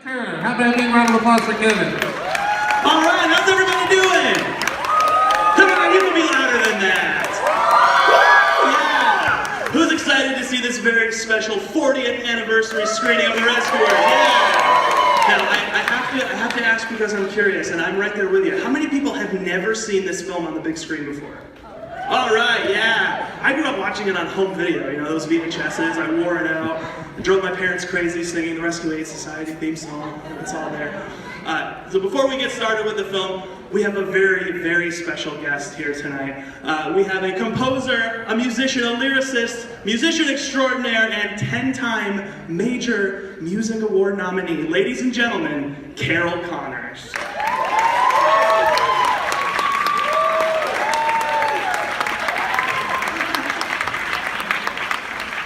Sure. How about a big round of applause for Kevin? All right, how's everybody doing? Come on, you can be louder than that. Yeah. Who's excited to see this very special 40th anniversary screening of The Rescuers? Yeah. Now, I have to ask because I'm curious, and I'm right there with you. How many people have never seen this film on the big screen before? All right, yeah. I grew up watching it on home video, you know, those VHSs. I wore it out. I drove my parents crazy singing the Rescue Aid Society theme song. It's all there. So before we get started with the film, we have a very, very special guest here tonight. We have a composer, a musician, a lyricist, musician extraordinaire, and 10-time major music award nominee. Ladies and gentlemen, Carol Connors.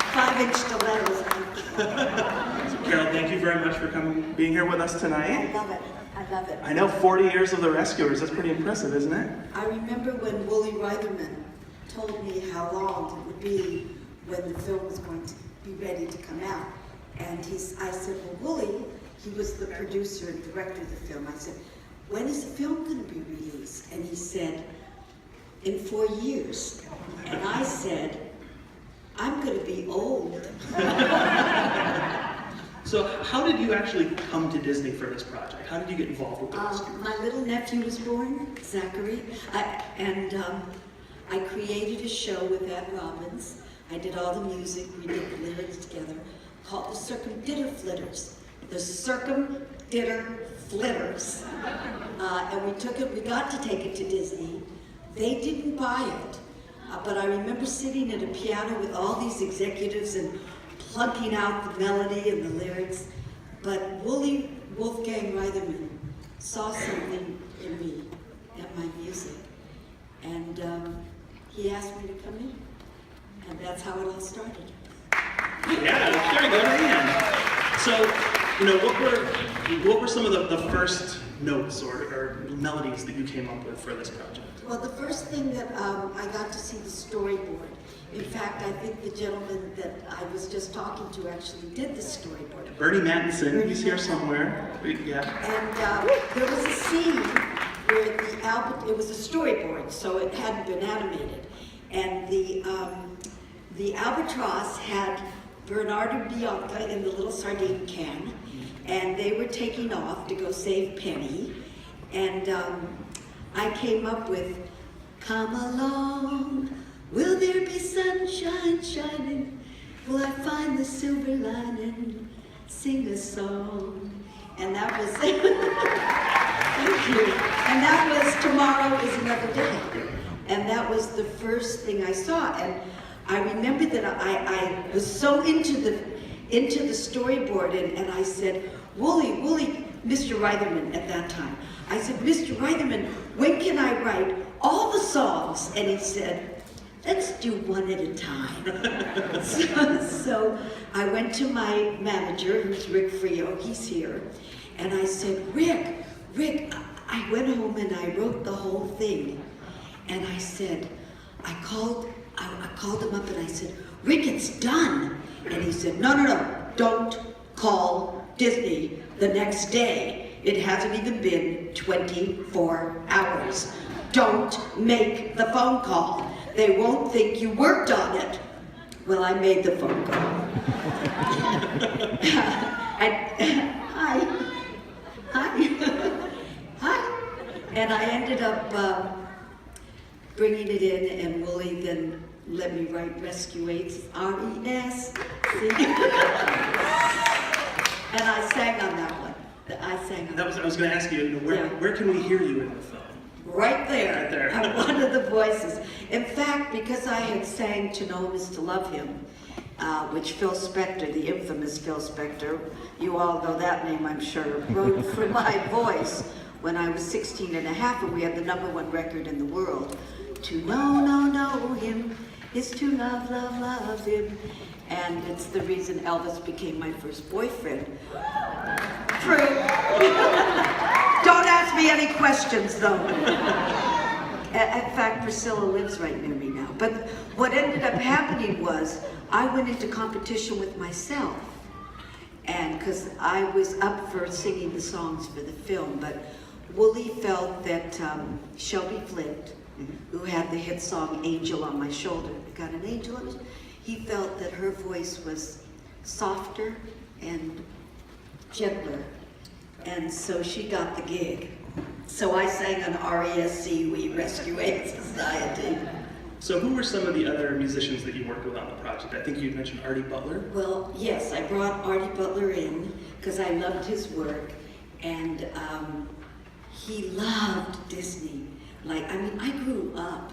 5-inch stilettos. So Carol, thank you very much for being here with us tonight. I love it. I love it. I know 40 years of The Rescuers, that's pretty impressive, isn't it? I remember when Wooly Reitherman told me how long it would be when the film was going to be ready to come out. And I said, well, Wooly, he was the producer and director of the film. I said, when is the film going to be released? And he said, in 4 years. And I said, I'm going to be old. So how did you actually come to Disney for this project? How did you get involved with The Rescuers? My little nephew was born, Zachary, and I created a show with Ed Robbins. I did all the music, we did the lyrics together, called the Circumditter Flitters. The Circumditter Flitters. And we got to take it to Disney. They didn't buy it. But I remember sitting at a piano with all these executives and plunking out the melody and the lyrics. But Wooly Wolfgang Reitherman saw something in me and my music. And he asked me to come in. And that's how it all started. Yeah, sure, go ahead. So, you know, what were some of the first notes or melodies that you came up with for this project? Well, the first thing that I got to see the storyboard. In fact, I think the gentleman that I was just talking to actually did the storyboard. Bernie Mattinson, he's here somewhere. Yeah. And there was a scene where it was a storyboard, so it hadn't been animated. And the albatross had Bernard and Bianca in the little sardine can, and they were taking off to go save Penny. And I came up with, come along, will there be sunshine shining? Will I find the silver lining? Sing a song. And that was, thank you. And that was Tomorrow is Another Day. And that was the first thing I saw. And I remember that I was so into the storyboard, and I said, Wooly, Mr. Reitherman at that time. I said, Mr. Reitherman, when can I write all the songs? And he said, let's do one at a time. so I went to my manager, who's Rick Frio, he's here, and I said, Rick, I went home and I wrote the whole thing. And I said, I called him up and I said, Rick, it's done. And he said, no, don't call Disney the next day. It hasn't even been 24 hours. Don't make the phone call. They won't think you worked on it. Well, I made the phone call. Hi. And I ended up bringing it in, and Wooly then let me write Rescue Aids, R-E-S. And I sang on that one. I was going to ask you, where can we hear you in the film? Right there. Right there. I'm one of the voices. In fact, because I had sang To Know Him Is to Love Him, which Phil Spector, the infamous Phil Spector, you all know that name, I'm sure, wrote for my voice when I was 16 and a half, and we had the #1 record in the world. To know him is to love him. And it's the reason Elvis became my first boyfriend. True. Don't ask me any questions, though. In fact, Priscilla lives right near me now. But what ended up happening was I went into competition with myself. And because I was up for singing the songs for the film, but Wooly felt that Shelby Flint, who had the hit song Angel on My Shoulder, got an angel on his, he felt that her voice was softer and gentler, and so she got the gig. So I sang on RESC, We Rescue Aid Society. So who were some of the other musicians that you worked with on the project? I think you mentioned Artie Butler. Well, yes, I brought Artie Butler in because I loved his work, and he loved Disney. Like, I mean, I grew up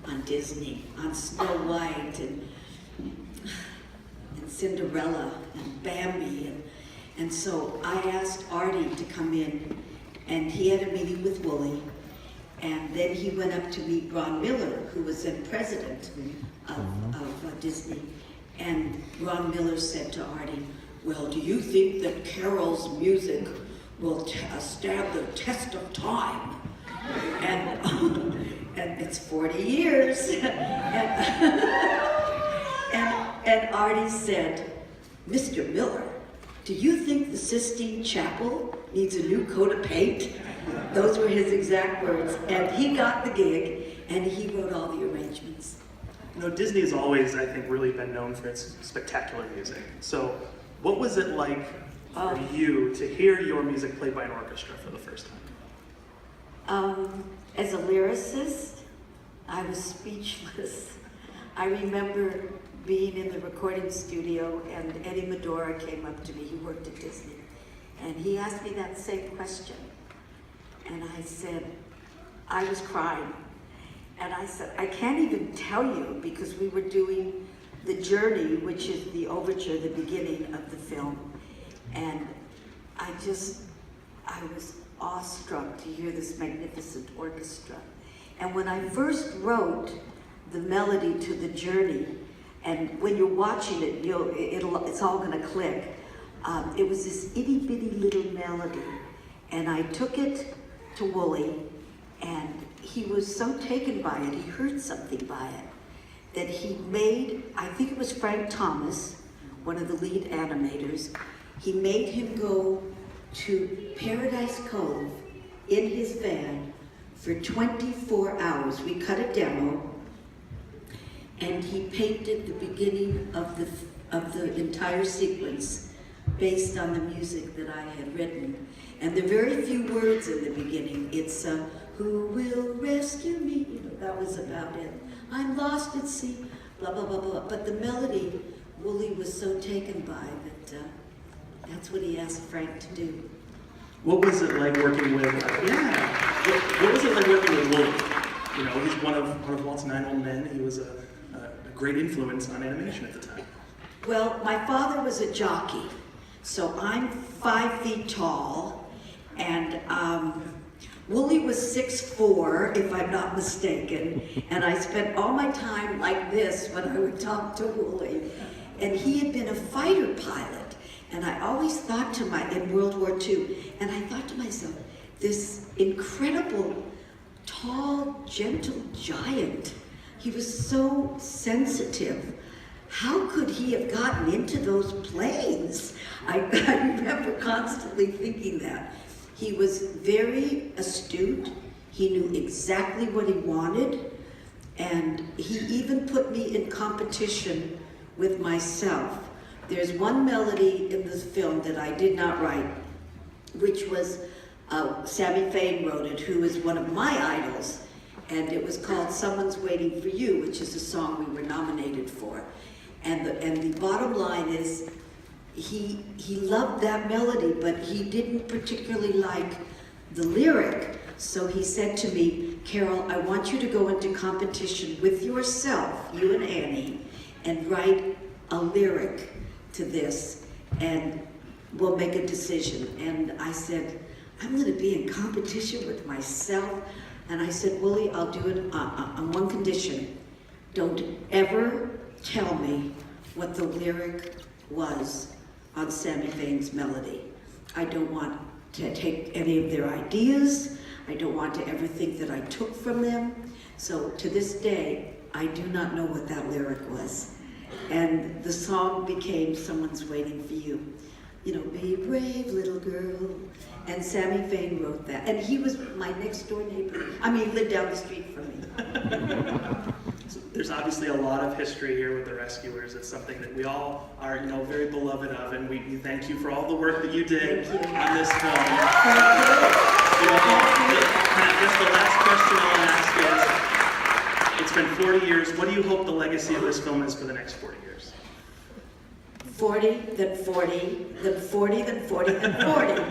on Disney, on Snow White and Cinderella and Bambi, and so I asked Artie to come in, and he had a meeting with Wooly, and then he went up to meet Ron Miller, who was then president of Disney, and Ron Miller said to Artie, well, do you think that Carol's music will stand the test of time? And it's 40 years. And Artie said, Mr. Miller, do you think the Sistine Chapel needs a new coat of paint? Those were his exact words. And he got the gig, and he wrote all the arrangements. You know, Disney has always, I think, really been known for its spectacular music. So what was it like for you to hear your music played by an orchestra for the first time? As a lyricist, I was speechless. I remember being in the recording studio, and Eddie Medora came up to me. He worked at Disney, and he asked me that same question. And I said, I was crying. And I said, I can't even tell you, because we were doing The Journey, which is the overture, the beginning of the film. And I was awestruck to hear this magnificent orchestra. And when I first wrote the melody to The Journey, and when you're watching it, it's all gonna click. It was this itty bitty little melody. And I took it to Wooly, and he was so taken by it, he heard something by it, that he made, I think it was Frank Thomas, one of the lead animators, he made him go to Paradise Cove in his van for 24 hours. We cut a demo, and he painted the beginning of the entire sequence based on the music that I had written. And there are very few words in the beginning. It's who will rescue me? You know, that was about it. I'm lost at sea, blah, blah, blah, blah. But the melody, Wooly was so taken by that that's what he asked Frank to do. What was it like working with, what was it like working with Wooly? You know, he's one of Walt's 9 old men. He was a great influence on animation at the time. Well, my father was a jockey, so I'm 5 feet tall, and Wooly was 6'4", if I'm not mistaken, and I spent all my time like this when I would talk to Wooly, and he had been a fighter pilot, and I always thought to in World War II, and I thought to myself, this incredible, tall, gentle giant, he was so sensitive. How could he have gotten into those planes? I remember constantly thinking that. He was very astute. He knew exactly what he wanted. And he even put me in competition with myself. There's one melody in this film that I did not write, which was Sammy Fain wrote it, who is one of my idols. And it was called Someone's Waiting for You, which is a song we were nominated for. And the bottom line is, he loved that melody, but he didn't particularly like the lyric. So he said to me, Carol, I want you to go into competition with yourself, you and Annie, and write a lyric to this, and we'll make a decision. And I said, I'm gonna be in competition with myself. And I said, Wooly, I'll do it on one condition. Don't ever tell me what the lyric was on Sammy Fain's melody. I don't want to take any of their ideas. I don't want to ever think that I took from them. So to this day, I do not know what that lyric was. And the song became Someone's Waiting for You. you know, be brave little girl. And Sammy Fain wrote that. And he was my next door neighbor. I mean, he lived down the street from me. So there's obviously a lot of history here with the Rescuers. It's something that we all are, you know, very beloved of, and we thank you for all the work that you did on this film. I guess the last question I'll ask is, it's been 40 years. What do you hope the legacy of this film is for the next 40 years? 40, then 40, then 40, then 40, then 40.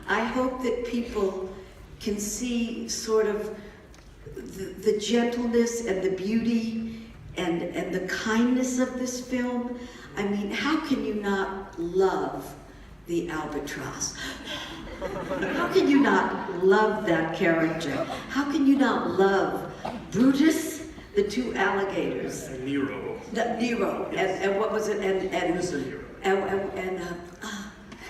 I hope that people can see sort of the gentleness and the beauty and the kindness of this film. I mean, how can you not love the albatross? How can you not love that character? How can you not love Brutus, the two alligators? Nero. Nero, yes. and what was it?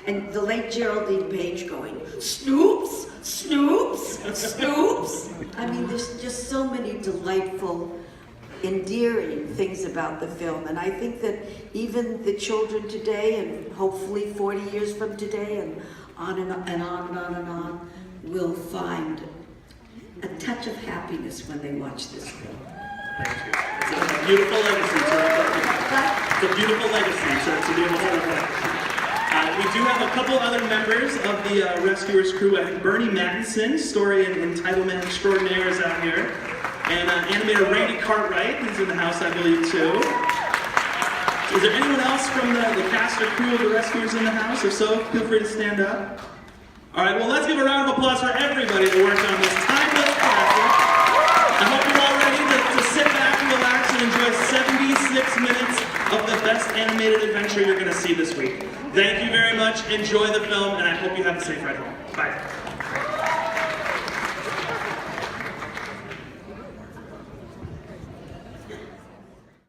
And the late Geraldine Page going, Snoops, Snoops, Snoops. I mean, there's just so many delightful, endearing things about the film, and I think that even the children today, and hopefully 40 years from today, and on and on and on and on and on, will find a touch of happiness when they watch this film. Thank you. It's a beautiful legacy to It's a beautiful legacy to be able to reflect. We do have a couple other members of the Rescuers crew. I think Bernie Mattinson, story and entitlement extraordinaire, is out here. And animator Randy Cartwright is in the house, I believe, too. Is there anyone else from the cast or crew of the Rescuers in the house? If so, feel free to stand up. All right, well, let's give a round of applause for everybody that worked on this timeless classic. I hope you're all ready to sit back and relax and enjoy 76 minutes of the best animated adventure you're going to see this week. Thank you very much. Enjoy the film, and I hope you have a safe ride home. Bye.